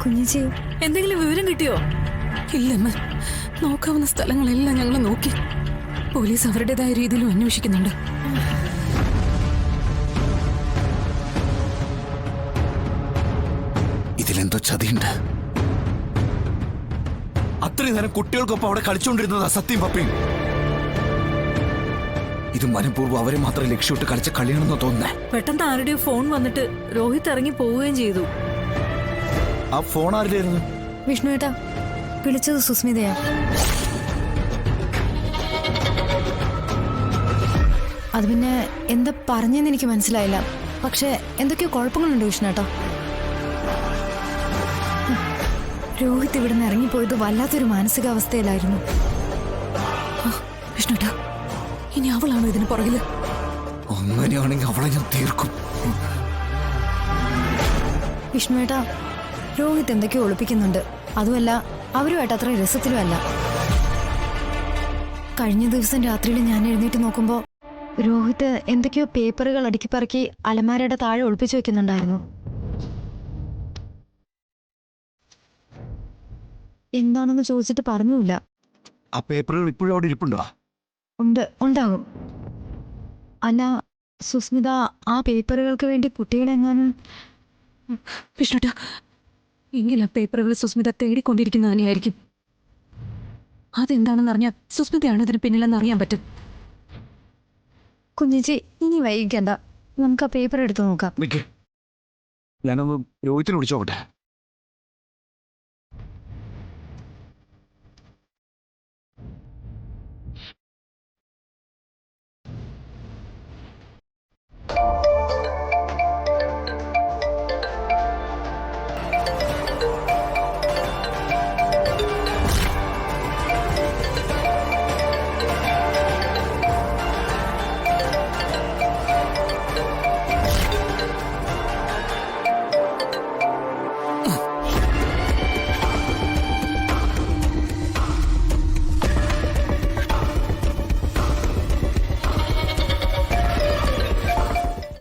കുഞ്ഞിച്ചി, എന്തെങ്കിലും വിവരം കിട്ടിയോ? ഇല്ലമ്മ, നോക്കാവുന്ന സ്ഥലങ്ങളെല്ലാം ഞങ്ങൾ നോക്കി. പോലീസ് അവരുടേതായ രീതിയിലും അന്വേഷിക്കുന്നുണ്ട്. ഇതിലെന്തോ ചതിയുണ്ട്. അത്രയും നേരം കുട്ടികൾക്കൊപ്പം അവിടെ കളിച്ചുകൊണ്ടിരുന്നതാ സത്യം പപ്പയും. ഇത് മനഃപൂർവ്വം അവരെ മാത്രം ലക്ഷ്യമിട്ട് കളിച്ച കളിയാണെന്ന് തോന്നുന്നേ. പെട്ടെന്ന് ആരുടെയോ ഫോൺ വന്നിട്ട് രോഹിത് ഇറങ്ങി പോവുകയും ചെയ്തു. ആ ഫോൺ ആരുടെയായിരുന്നു? വിഷ്ണുവേട്ടാ, വിളിച്ചത് സുസ്മിതയാ. അത് പിന്നെ എന്താ പറഞ്ഞെന്ന് എനിക്ക് മനസ്സിലായില്ല. പക്ഷെ എന്തൊക്കെയോ കുഴപ്പങ്ങളുണ്ട് വിഷ്ണുവേട്ടാ. രോഹിത് ഇവിടുന്ന് ഇറങ്ങിപ്പോയത് വല്ലാത്തൊരു മാനസികാവസ്ഥയിലായിരുന്നു. വിഷ്ണുട്ടാ, ഇനി അവളാണോ ഇതിന് പുറകില്? അങ്ങനെയാണെങ്കിൽ അവളെ ഞാൻ തീർക്കും. വിഷ്ണുവേട്ടാ, രോഹിത് എന്തൊക്കെയോ ഒളിപ്പിക്കുന്നുണ്ട്. അതുമല്ല, അവരുമായിട്ട് അത്ര രസത്തിലും അല്ല. കഴിഞ്ഞ ദിവസം രാത്രിയിൽ ഞാൻ എഴുന്നേറ്റ് നോക്കുമ്പോൾ രോഹിത് എന്തൊക്കെയോ പേപ്പറുകൾ അടുക്കിപ്പറക്കി അലമാരയുടെ താഴെ ഒളിപ്പിച്ചു വെക്കുന്നുണ്ടായിരുന്നു. എന്താണെന്ന് ചോദിച്ചിട്ട് പറഞ്ഞില്ല. ആ പേപ്പറുകൾ ഇപ്പോഴും അവിടെ ഇരിപ്പുണ്ടോ? ഉണ്ടാകും. അല്ല സുസ്മിത, ആ പേപ്പറുകൾക്ക് വേണ്ടി കുട്ടികളെങ്ങാനും... വിഷ്ണുട്ടാ, ഇങ്ങനെ പേപ്പറുകൾ സുസ്മിത തേടിക്കൊണ്ടിരിക്കുന്ന തന്നെയായിരിക്കും. അതെന്താണെന്ന് അറിഞ്ഞാൽ സുസ്മിതയാണ് ഇതിന് പിന്നിലെന്ന് അറിയാൻ പറ്റും. കുഞ്ഞിച്ചി, ഇനി വൈകിക്കണ്ട, നമുക്ക് ആ പേപ്പർ എടുത്ത് നോക്കാം. ഞാനൊന്ന് രോഹിത്തിനെ വിളിച്ചോട്ടെ.